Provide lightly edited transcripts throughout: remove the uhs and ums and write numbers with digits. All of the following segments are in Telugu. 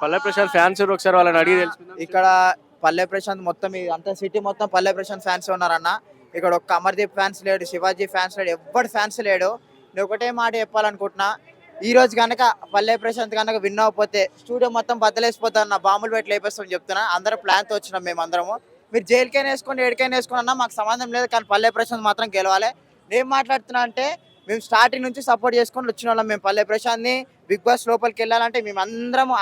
పల్లె ప్రశాంత్ ఫ్యాన్స్ ఒకసారి వాళ్ళని అడిగి తెలుసుకుందాం. ఇక్కడ పల్లె ప్రశాంత్ మొత్తం అంత సిటీ మొత్తం పల్లె ప్రశాంత్ ఫ్యాన్స్ ఉన్నారన్న. ఇక్కడ ఒక్క అమర్దీప్ ఫ్యాన్స్ లేడు, శివాజీ ఫ్యాన్స్ లేడు, ఎవ్వడు ఫ్యాన్స్ లేడు. నేను ఒకటే మాట చెప్పాలనుకుంటున్నా, ఈ రోజు కనుక పల్లె ప్రశాంత్ కనుక విన్ అవ్వకపోతే స్టూడియో మొత్తం బద్దలేసిపోతారు, నా బాంబులు పెట్టి లేపేస్తామని చెప్తున్నా. అందరూ ప్లాన్తో వచ్చినాం మేము అందరము. మీరు జైలుకైనా వేసుకోండి, ఏడికైనా వేసుకోండి అన్నా మాకు సంబంధం లేదు, కానీ పల్లె ప్రశాంత్ మాత్రం గెలవాలి. నేను మాట్లాడుతున్నా అంటే మేము స్టార్టింగ్ నుంచి సపోర్ట్ చేసుకొని వచ్చిన వాళ్ళం. మేము పల్లె ప్రశాంత్ని బిగ్ బాస్ లోపలికి వెళ్ళాలంటే మేము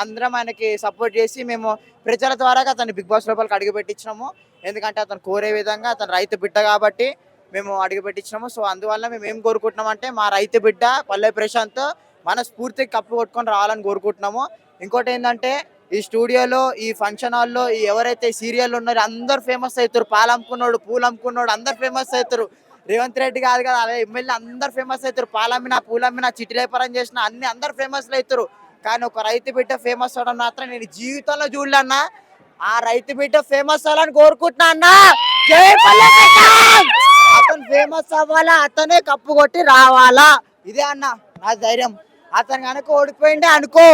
అందరం ఆయనకి సపోర్ట్ చేసి మేము ప్రజల ద్వారా అతన్ని బిగ్ బాస్ లోపలికి అడుగు పెట్టించినాము. ఎందుకంటే అతను కోరే విధంగా అతను రైతు బిడ్డ కాబట్టి మేము అడుగు పెట్టించినాము. సో అందువల్ల మేము ఏం కోరుకుంటున్నాం అంటే మా రైతు బిడ్డ పల్లె ప్రశాంత్ మన స్ఫూర్తికి కప్పు కొట్టుకొని రావాలని కోరుకుంటున్నాము. ఇంకోటి ఏంటంటే ఈ స్టూడియోలో ఈ ఫంక్షన్ హాల్లో ఈ ఎవరైతే సీరియల్ ఉన్నారో అందరు ఫేమస్ అవుతారు. పాలు అమ్ముకున్నాడు, పూలు అమ్ముకున్నాడు, అందరు ఫేమస్ అవుతారు. రేవంత్ రెడ్డి కాదు కదా, అదే ఎమ్మెల్యే అందరు ఫేమస్ అవుతారు. పాలమ్మిన, పూలమ్మిన, చిట్టి వ్యాపారం చేసిన అన్ని అందరు ఫేమస్ అవుతారు. కానీ ఒక రైతు బిడ్డ ఫేమస్ అవడం మాత్రం నేను జీవితంలో చూడలేన్నా. ఆ రైతు బిడ్డ ఫేమస్ అవ్వాలని కోరుకుంటున్నా అన్న. జై పల్లె ప్రశాంత్! అతను ఫేమస్ అవ్వాలా, అతనే కప్పు కొట్టి రావాలా, ఇదే అన్న నా ధైర్యం. అతను కనుక ఓడిపోయిండే అనుకో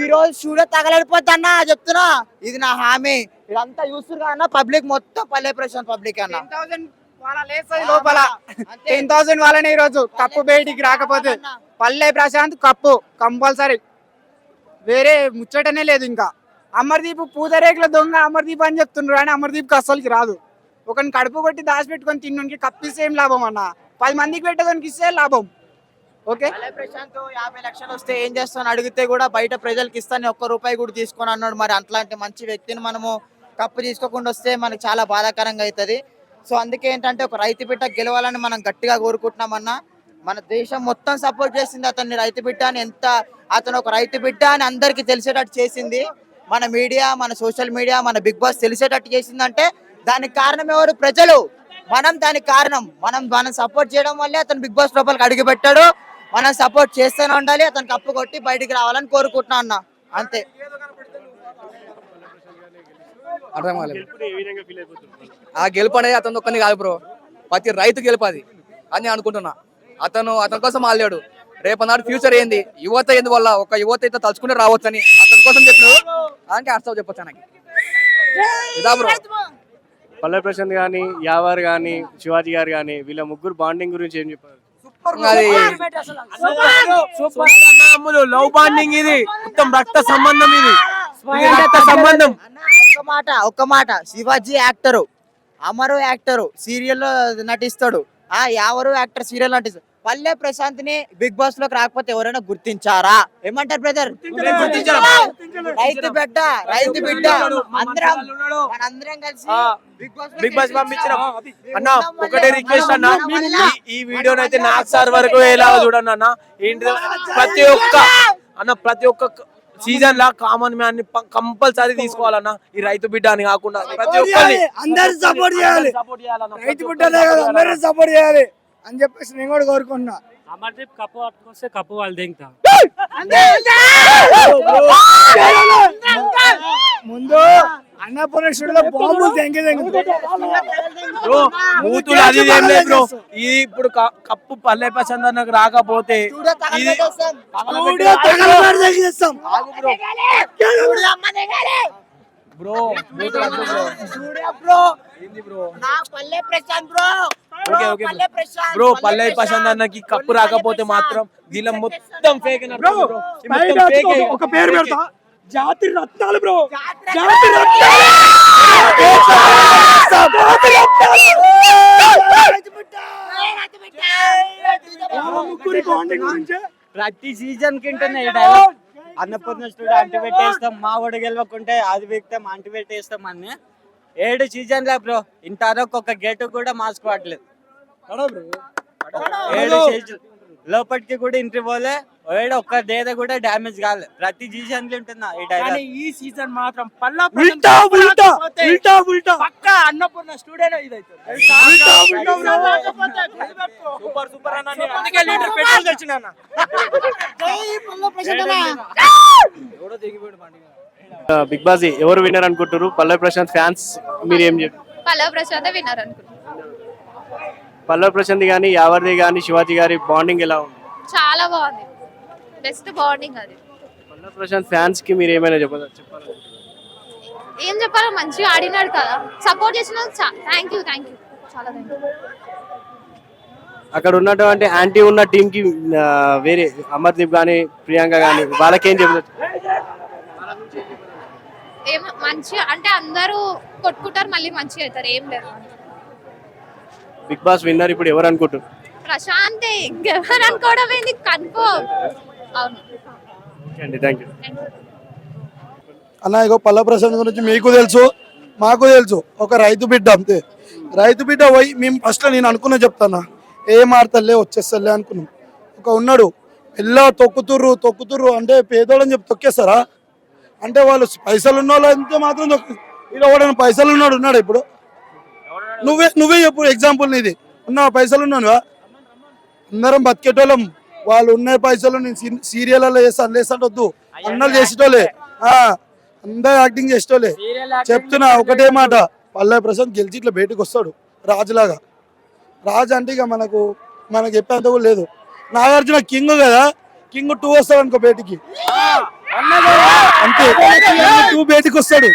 ఈ రోజు స్టూడియో తగలడిపోద్ది అన్న, చెప్తున్నా. ఇది నా హామీ. ఇదంతా చూస్తున్నా అన్న, పబ్లిక్ మొత్తం పల్లె ప్రశాంత్ పబ్లిక్ అన్న. లోపల 10,000 వాళ్ళని ఈ రోజు కప్పు బయటికి రాకపోతే పల్లె ప్రశాంత్ కప్పు కంపల్సరీ, వేరే ముచ్చటనే లేదు. ఇంకా అమర్దీప్ పూతరేకుల దొంగ అమర్దీప్ అని చెప్తున్నారు, కానీ అమర్దీప్కి అస్సలకి రాదు. ఒకరిని కడుపు కొట్టి దాచిపెట్టుకొని తిన్నోనికి కప్పిస్తే ఏం లాభం అన్న, 10 మందికి పెట్టడానికి ఇస్తే లాభం. ఓకే, పల్లె ప్రశాంత్ 50 లక్షలు వస్తే ఏం చేస్తాను అడిగితే కూడా బయట ప్రజలకు ఇస్తాను, ఒక్క రూపాయి కూడా తీసుకొని అన్నాడు. మరి అట్లాంటి మంచి వ్యక్తిని మనము కప్పు తీసుకోకుండా వస్తే మనకు చాలా బాధాకరంగా అవుతుంది. సో అందుకే ఏంటంటే ఒక రైతు బిడ్డ గెలవాలని మనం గట్టిగా కోరుకుంటున్నామన్నా. మన దేశం మొత్తం సపోర్ట్ చేసింది అతన్ని, రైతు బిడ్డ అని. ఎంత అతను ఒక రైతు బిడ్డ అని అందరికి తెలిసేటట్టు చేసింది మన మీడియా, మన సోషల్ మీడియా, మన బిగ్ బాస్ తెలిసేటట్టు చేసిందంటే దానికి కారణం ఎవరు? ప్రజలు. మనం దానికి కారణం. మనం సపోర్ట్ చేయడం వల్లే అతను బిగ్ బాస్ లోపలికి అడుగు పెట్టాడు. మనం సపోర్ట్ చేస్తూనే ఉండాలి, అతను కప్పు కొట్టి బయటికి రావాలని కోరుకుంటున్నా అన్న, అంతే. అర్థం కాలేదు. ఆ గెలుపు అనేది అతను ఒక్కని కాదు బ్రో, ప్రతి రైతు గెలుపు అది అని అనుకుంటున్నా. అతని కోసం ఆడాడు. రేపన్నాడు ఫ్యూచర్ ఏంది, యువత ఏంది వల్ల ఒక యువత అయితే తలుచుకుంటే రావచ్చు అని అతని కోసం చెప్పినాడు. దానికి అర్థం చెప్పొచ్చు నాకు ఇదా బ్రో. పల్లె ప్రశాంత్ కానీ, యావర్ కానీ, శివాజీ గారు కానీ వీళ్ళ ముగ్గురు బాండింగ్ గురించి ఏం చెప్పారు? లవ్ బాండింగ్, ఇది మొత్తం రక్త సంబంధం, ఇది రక్త సంబంధం. ఒక్క మాట శివాజీ యాక్టరు, అమరు యాక్టరు, సీరియల్లో నటిస్తాడు. ఎవరు యాక్టర్ సీరియల్ నటిస్తాడు. పల్లె ప్రశాంత్ ని బిగ్ బాస్ లోకి రాకపోతే ఎవరైనా గుర్తించారా? ఏమంటారు బ్రదర్? రైతు బిడ్డ అందరం కలిసి బిగ్ బాస్ పంపించిన అన్న. ఒకటే రిక్వెస్ట్ అన్న, ఈ వీడియోని అయితే నాకు సార్ వరకు ఎలా చూడండి అన్న. ఏంటి ప్రతి ఒక్క సీజన్ లా కామన్ మ్యాన్ ని కంపల్సరీ తీసుకోవాలన్న. ఈ రైతు బిడ్డ అని కాకుండా ప్రతి ఒక్కరిని అందరూ సపోర్ట్ చేయాలి. రైతు బిడ్డలే కదా, అందరూ సపోర్ట్ చేయాలి అని చెప్పేసి నేను కూడా కోరుకుంటున్నా. అమర్దీప్ కప్పు పట్టుకొస్తే కప్పు వాళ్ళు దింగుతా. ముందు అన్నపూర్ణ స్టూడియోలో బాంబులు మూతులు అది ఏం లేదు బ్రో. ఇది ఇప్పుడు కప్పు పల్లె ప్రశాంత్ నాకు రాకపోతే ఇది బ్రో పల్లె ప్రశాంత్ అన్నకి కప్పు రాకపోతే మాత్రం దీనిలో మొత్తం ఫేక్. ఒక పేరు పెడతా, జాతి రత్నాలు బ్రో, జాతి ప్రతి సీజన్ కింటనే డైలాగ్. అన్నపూర్ణ స్టూడియో అంటి పెట్టేస్తాం, మా వాడు గెలవకుంటే అది వ్యక్తం అంటి పెట్టేస్తాం అని 7 సీజన్ల బ్రో. ఇంతవరకు ఒక గేటు కూడా మార్చుకోవట్లేదు. 7 సీజన్ లోపలికి కూడా ఎంట్రీ పోలే, ఒక్క డేదా కూడా డ్యామేజ్ కాలే. ప్రతి సీజన్ కి ఉంటున్నా ఈ డైలాగ్. ఈ సీజన్ మాత్రం పల్లా పక్కా అన్నపూర్ణ స్టూడియో ఇదైతే సూపర్ సూపర్ అన్న. అందుకే లీటర్ పెట్రోల్ తెచ్చిన అన్న. బిగ్ బాస్ ఎవరు విన్నర్ అనుకుంటారు? పల్లె ప్రశాంత్ ఫ్యాన్స్ మీరు ఏం చెప్పారు? పల్లె ప్రశాంత్ విన్నర్ అనుకుంటున్నాను. పల్లె ప్రశాంత్ గానీ, యావర్ది గానీ, శివాజీ గారి బాండింగ్ ఎలా ఉంది? చాలా బాగుంది, బెస్ట్ బాండింగ్ అది. పల్లవి ప్రశాంత్ ఫ్యాన్స్ కి మీరు ఏమైనా చెప్పాలి? ఏం చెప్పాలో మంచిగా ఆడినాడు కదా, సపోర్ట్ చేసిన థ్యాంక్ యూ చాలా థ్యాంక్ యూ. అక్కడ ఉన్నటువంటి యాంటీ ఉన్న టీం కి వేరే అమర్దీప్ కానీ ప్రియాంక కానీ వాళ్ళకేం చెప్తారు? ఏం మంచిగా అంటే అందరూ కొట్టుకుంటారు, మళ్ళీ మంచిగా అవుతారు, ఏం లేదు. బిగ్ బాస్ విన్నర్ ఇప్పుడు ఎవరు అనుకుంటారు? ప్రశాంతే, ఇంకెవరు అనుకోవడం ఏంది, కన్ఫర్మ్. అవును, ఓకే అండి, థ్యాంక్ యూ. అన్న ఇగో పల్లవి ప్రశాంత్ గురించి మీకు తెలుసు, మాకు తెలుసు. ఒక రైతు బిడ్డ అంతే. రైతు బిడ్డ పోయి మేము ఫస్ట్ నేను అనుకున్నా, చెప్తానా ఏం ఆడతలే వచ్చేస్తలే అనుకున్నాం. ఒక ఉన్నాడు ఎలా తొక్కుతుర్రు అంటే పేదోళ్ళని చెప్పి తొక్కేస్తారా? అంటే వాళ్ళు పైసలు ఉన్న వాళ్ళు అంతే మాత్రం ఇలా కూడా పైసలు ఉన్నాడు ఇప్పుడు. నువ్వే చెప్పు ఎగ్జాంపుల్ నీది. ఉన్నావా? పైసలు ఉన్నానువా? అందరం బతికేటోళ్ళం. వాళ్ళు ఉన్న పైసలు నేను సీరియల్లో చేస్తాను లేస్తాంటే వద్దు, అన్నలు చేసేటోళ్ళే, అందరు యాక్టింగ్ చేసేటోళ్ళే. చెప్తున్నా ఒకటే మాట, పల్లవి ప్రశాంత్ గెలిచి ఇట్లా బయటకు వస్తాడు రాజులాగా. రాజు అంటే ఇక మనకు చెప్పేంత కూడా లేదు. నాగార్జున కింగ్ కదా, కింగ్ 2 వస్తాడు అనుకో బయటికి, అంతే. 2 బయటికి వస్తాడు.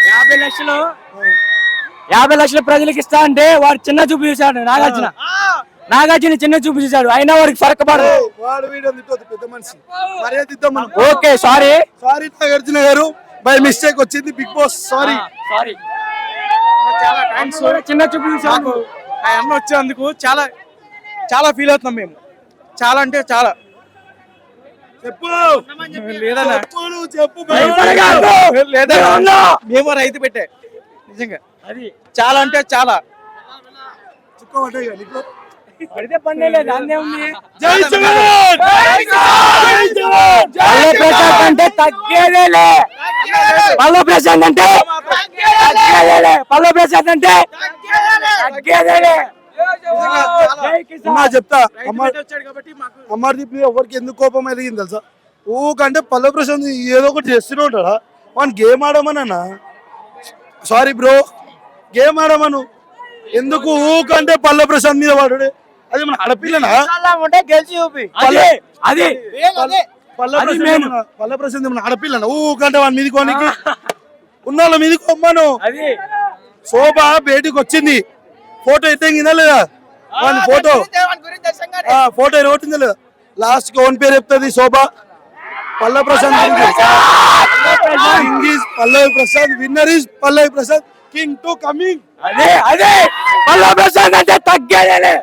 50 లక్షల ప్రజలకు ఇస్తా అంటే వాడు చిన్న చూపు చూశాడు. నాగార్జున చిన్న చూపు చూశాడు, అయినా వాడికి ఫరక పడదు. వాడు వీడియో తిట్టొద్దు, పెద్ద మనిషి, మర్యాద ఇద్దాం మనం. ఓకే, సారీ నాగార్జున గారు, బై మిస్టేక్ వచ్చింది, బిగ్ బాస్ సారీ. చాలా థ్యాంక్స్. చిన్న చూపు చూశాడు. ఆ అన్న వచ్చేందుకు చాలా చాలా ఫీల్ అవుతున్నాం మేము. చాలా అంటే చాలా. చెప్పు లేదన్నా, చెప్పు. లేదన్నా, మేము రైతు పెట్టే నిజంగా అది చాలా అంటే చాలా. పడితే పని లేదు, అన్నీ ఉంది. జై జవాన్! పల్లవి ప్రశాంత్ అంటే తగ్గేదేలే. పల్లవి ప్రశాంత్ అంటే తగ్గేదేలే. పల్లవి ప్రశాంత్ అంటే తగ్గేదేలే. అమ్మా చెప్తా, అమర్దీప్ ఎవరికి ఎందుకు కోపం ఎదిగింది తెలుసా? ఊకంటే పల్లవి ప్రశాంత్ ఏదో ఒకటి చేస్తూనే ఉంటాడా? వాడిని గేమ్ ఆడమనన్నా, సారీ బ్రో, గేమ్ ఆడమను. ఎందుకు ఊకంటే పల్లవి ప్రశాంత్ మీద వాడు? అది మన ఆడపిల్లనా? గెలిచి చూపి పల్లవి ప్రశాంత్ మన ఆడపిల్లనా? ఊకంటే వాడి మీది కోనికి ఉన్న వాళ్ళ మీది కొమ్మను. శోభ బయటికి వచ్చింది, ఫోటో ఎత్తిందా లేదా? వాడి ఫోటో కొట్టిందా లేదా? లాస్ట్ కి ఓన్ పేరు చెప్తుంది Shobha. Pallavi Prashanth Pallavi Prashanth winner is Pallavi Prashanth, king 2 coming. అదే పల్లవి ప్రశాంత్ అంటే తగ్గేదేలే.